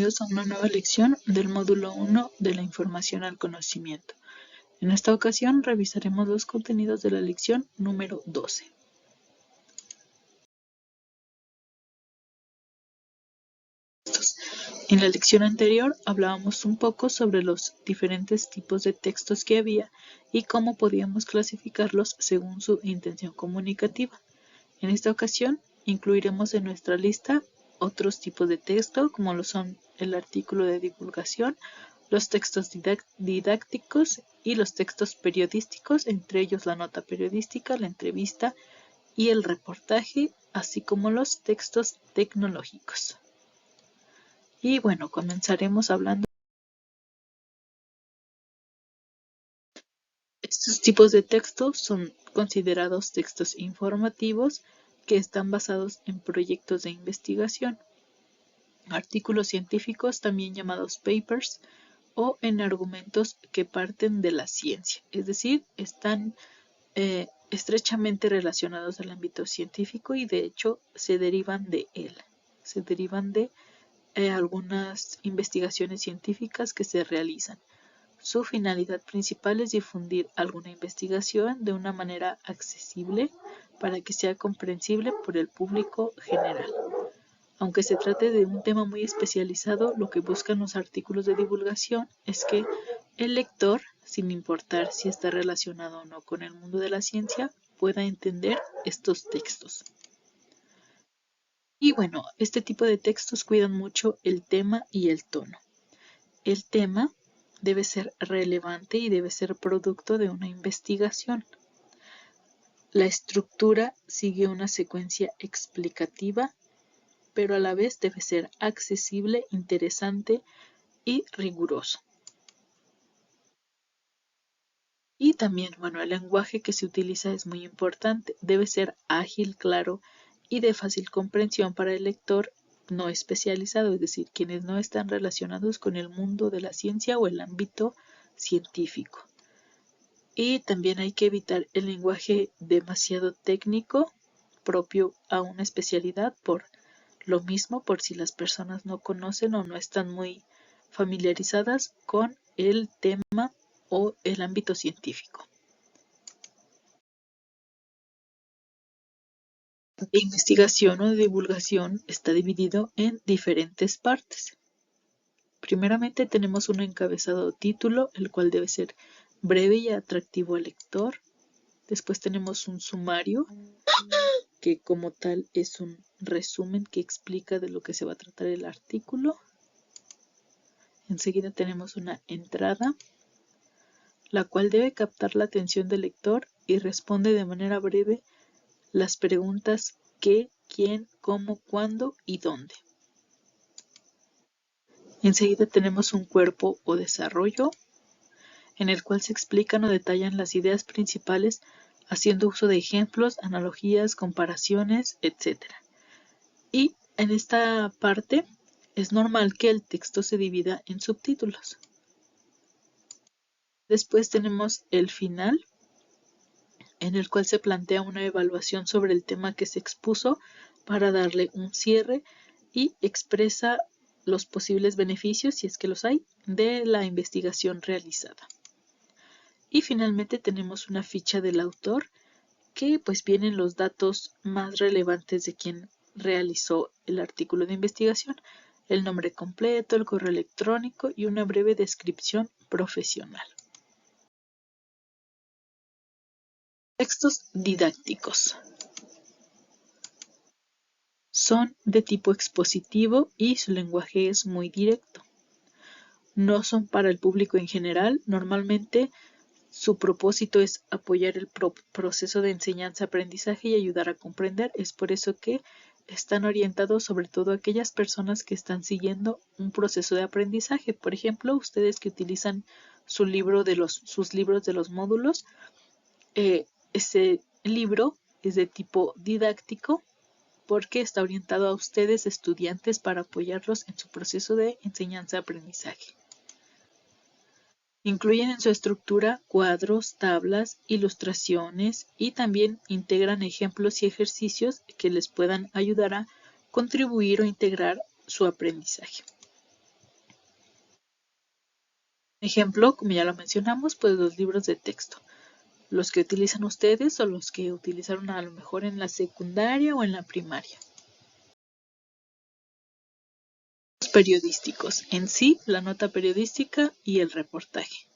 Bienvenidos a una nueva lección del módulo 1 de la información al conocimiento. En esta ocasión revisaremos los contenidos de la lección número 12. En la lección anterior hablábamos un poco sobre los diferentes tipos de textos que había y cómo podíamos clasificarlos según su intención comunicativa. En esta ocasión incluiremos en nuestra lista otros tipos de texto, como lo son el artículo de divulgación, los textos didácticos y los textos periodísticos, entre ellos la nota periodística, la entrevista y el reportaje, así como los textos tecnológicos. Y bueno, comenzaremos hablando. Estos tipos de textos son considerados textos informativos que están basados en proyectos de investigación, artículos científicos también llamados papers, o en argumentos que parten de la ciencia, es decir, están estrechamente relacionados al ámbito científico y de hecho se derivan de él, se derivan de algunas investigaciones científicas que se realizan. Su finalidad principal es difundir alguna investigación de una manera accesible para que sea comprensible por el público general. Aunque se trate de un tema muy especializado, lo que buscan los artículos de divulgación es que el lector, sin importar si está relacionado o no con el mundo de la ciencia, pueda entender estos textos. Y bueno, este tipo de textos cuidan mucho el tema y el tono. El tema debe ser relevante y debe ser producto de una investigación. La estructura sigue una secuencia explicativa, pero a la vez debe ser accesible, interesante y riguroso. Y también, bueno, el lenguaje que se utiliza es muy importante. Debe ser ágil, claro y de fácil comprensión para el lector no especializado, es decir, quienes no están relacionados con el mundo de la ciencia o el ámbito científico. Y también hay que evitar el lenguaje demasiado técnico propio a una especialidad por lo mismo, por si las personas no conocen o no están muy familiarizadas con el tema o el ámbito científico. La investigación o divulgación está dividido en diferentes partes. Primeramente tenemos un encabezado título, el cual debe ser breve y atractivo al lector. Después tenemos un sumario, que como tal es un resumen que explica de lo que se va a tratar el artículo. Enseguida tenemos una entrada, la cual debe captar la atención del lector y responde de manera breve las preguntas qué, quién, cómo, cuándo y dónde. Enseguida tenemos un cuerpo o desarrollo, en el cual se explican o detallan las ideas principales haciendo uso de ejemplos, analogías, comparaciones, etc. Y en esta parte es normal que el texto se divida en subtítulos. Después tenemos el final, en el cual se plantea una evaluación sobre el tema que se expuso para darle un cierre y expresa los posibles beneficios, si es que los hay, de la investigación realizada. Y finalmente tenemos una ficha del autor, que pues vienen los datos más relevantes de quien realizó el artículo de investigación, el nombre completo, el correo electrónico y una breve descripción profesional. Textos didácticos. Son de tipo expositivo y su lenguaje es muy directo. No son para el público en general, normalmente su propósito es apoyar el proceso de enseñanza-aprendizaje y ayudar a comprender. Es por eso que están orientados sobre todo a aquellas personas que están siguiendo un proceso de aprendizaje. Por ejemplo, ustedes que utilizan sus libros de los módulos, ese libro es de tipo didáctico porque está orientado a ustedes, estudiantes, para apoyarlos en su proceso de enseñanza-aprendizaje. Incluyen en su estructura cuadros, tablas, ilustraciones y también integran ejemplos y ejercicios que les puedan ayudar a contribuir o integrar su aprendizaje. Ejemplo, como ya lo mencionamos, pues los libros de texto, los que utilizan ustedes o los que utilizaron a lo mejor en la secundaria o en la primaria. Los periodísticos, en sí, la nota periodística y el reportaje.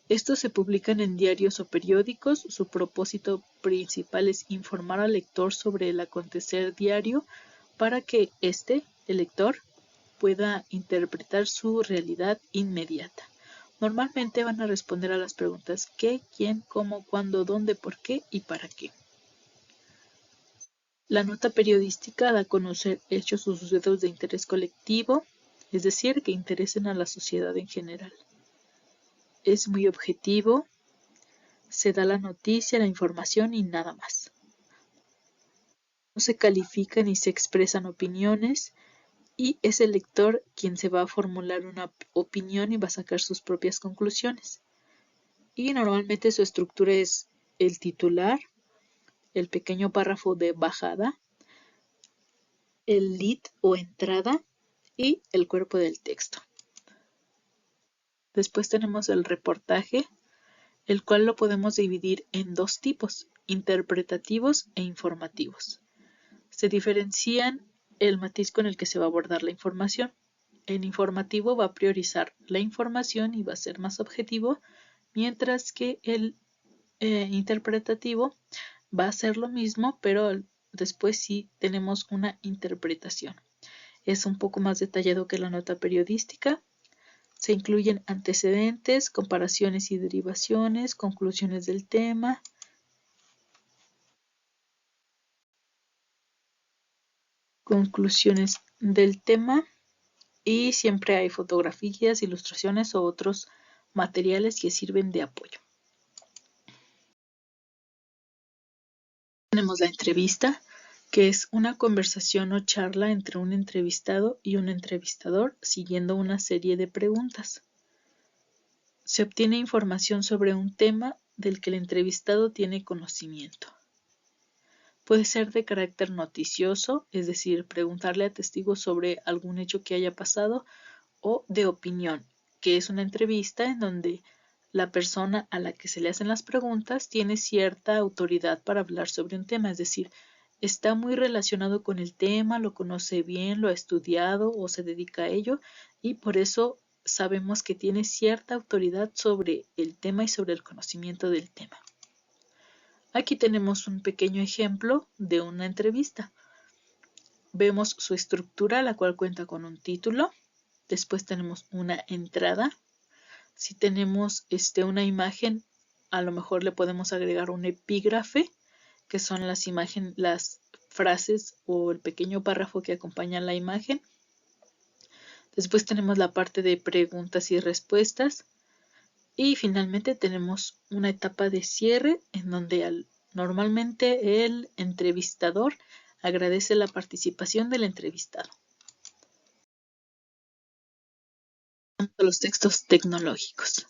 Estos se publican en diarios o periódicos. Su propósito principal es informar al lector sobre el acontecer diario para que éste, el lector, pueda interpretar su realidad inmediata. Normalmente van a responder a las preguntas qué, quién, cómo, cuándo, dónde, por qué y para qué. La nota periodística da a conocer hechos o sucesos de interés colectivo, es decir, que interesen a la sociedad en general. Es muy objetivo, se da la noticia, la información y nada más. No se califica ni se expresan opiniones y es el lector quien se va a formular una opinión y va a sacar sus propias conclusiones. Y normalmente su estructura es el titular, el pequeño párrafo de bajada, el lead o entrada y el cuerpo del texto. Después tenemos el reportaje, el cual lo podemos dividir en dos tipos, interpretativos e informativos. Se diferencian el matiz con el que se va a abordar la información. El informativo va a priorizar la información y va a ser más objetivo, mientras que el interpretativo va a ser lo mismo, pero después sí tenemos una interpretación. Es un poco más detallado que la nota periodística. Se incluyen antecedentes, comparaciones y derivaciones, conclusiones del tema. Y siempre hay fotografías, ilustraciones o otros materiales que sirven de apoyo. Tenemos la entrevista, que es una conversación o charla entre un entrevistado y un entrevistador siguiendo una serie de preguntas. Se obtiene información sobre un tema del que el entrevistado tiene conocimiento. Puede ser de carácter noticioso, es decir, preguntarle a testigos sobre algún hecho que haya pasado, o de opinión, que es una entrevista en donde la persona a la que se le hacen las preguntas tiene cierta autoridad para hablar sobre un tema, es decir, está muy relacionado con el tema, lo conoce bien, lo ha estudiado o se dedica a ello y por eso sabemos que tiene cierta autoridad sobre el tema y sobre el conocimiento del tema. Aquí tenemos un pequeño ejemplo de una entrevista. Vemos su estructura, la cual cuenta con un título. Después tenemos una entrada. Si tenemos una imagen, a lo mejor le podemos agregar un epígrafe, que son las frases o el pequeño párrafo que acompañan la imagen. Después tenemos la parte de preguntas y respuestas. Y finalmente tenemos una etapa de cierre en donde normalmente el entrevistador agradece la participación del entrevistado. Los textos tecnológicos.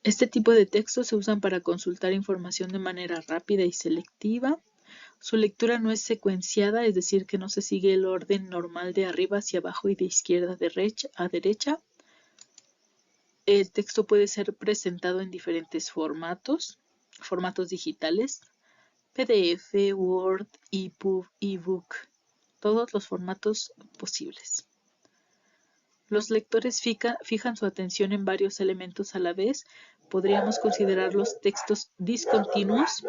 Este tipo de textos se usan para consultar información de manera rápida y selectiva. Su lectura no es secuenciada, es decir, que no se sigue el orden normal de arriba hacia abajo y de izquierda a derecha. El texto puede ser presentado en diferentes formatos digitales, PDF, Word, EPUB, ebook, todos los formatos posibles. Los lectores fijan su atención en varios elementos a la vez. Podríamos considerarlos textos discontinuos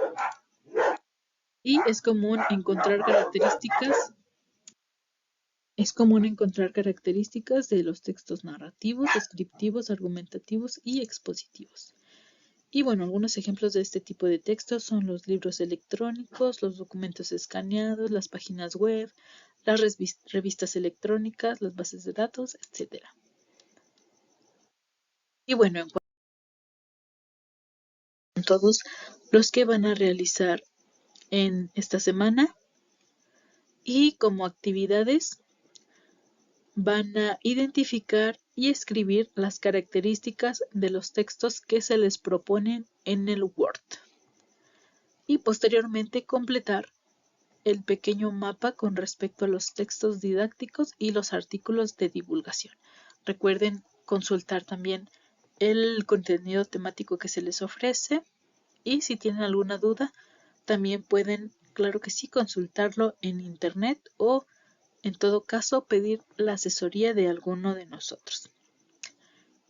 y es común encontrar características de los textos narrativos, descriptivos, argumentativos y expositivos. Y bueno, algunos ejemplos de este tipo de textos son los libros electrónicos, los documentos escaneados, las páginas web, las revistas electrónicas, las bases de datos, etc. Y bueno, en cuanto a todos los que van a realizar en esta semana y como actividades van a identificar y escribir las características de los textos que se les proponen en el Word y posteriormente completar el pequeño mapa con respecto a los textos didácticos y los artículos de divulgación. Recuerden consultar también el contenido temático que se les ofrece, y si tienen alguna duda también pueden, claro que sí, consultarlo en internet o en todo caso pedir la asesoría de alguno de nosotros.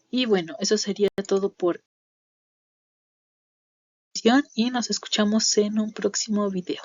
Y bueno, eso sería todo por hoy y nos escuchamos en un próximo video.